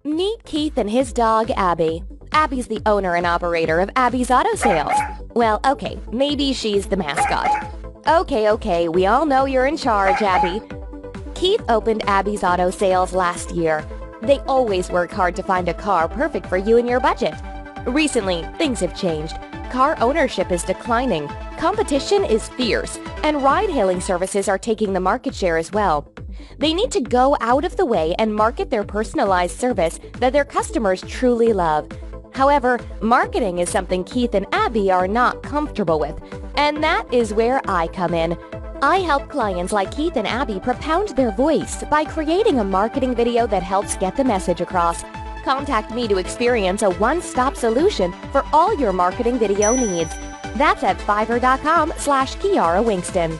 Meet Keith and his dog, Abby. Abby's the owner and operator of Abby's Auto Sales. Well, okay, maybe she's the mascot. Okay, we all know you're in charge, Abby. Keith opened Abby's Auto Sales last year. They always work hard to find a car perfect for you and your budget. Recently, things have changed. Car ownership is declining, competition is fierce, and ride-hailing services are taking the market share as well. They need to go out of the way and market their personalized service that their customers truly love. However, marketing is something Keith and Abby are not comfortable with, and that is where I come in. I help clients like Keith and Abby propound their voice by creating a marketing video that helps get the message across. Contact me to experience a one-stop solution for all your marketing video needs. That's at Fiverr.com/Kiara Winston.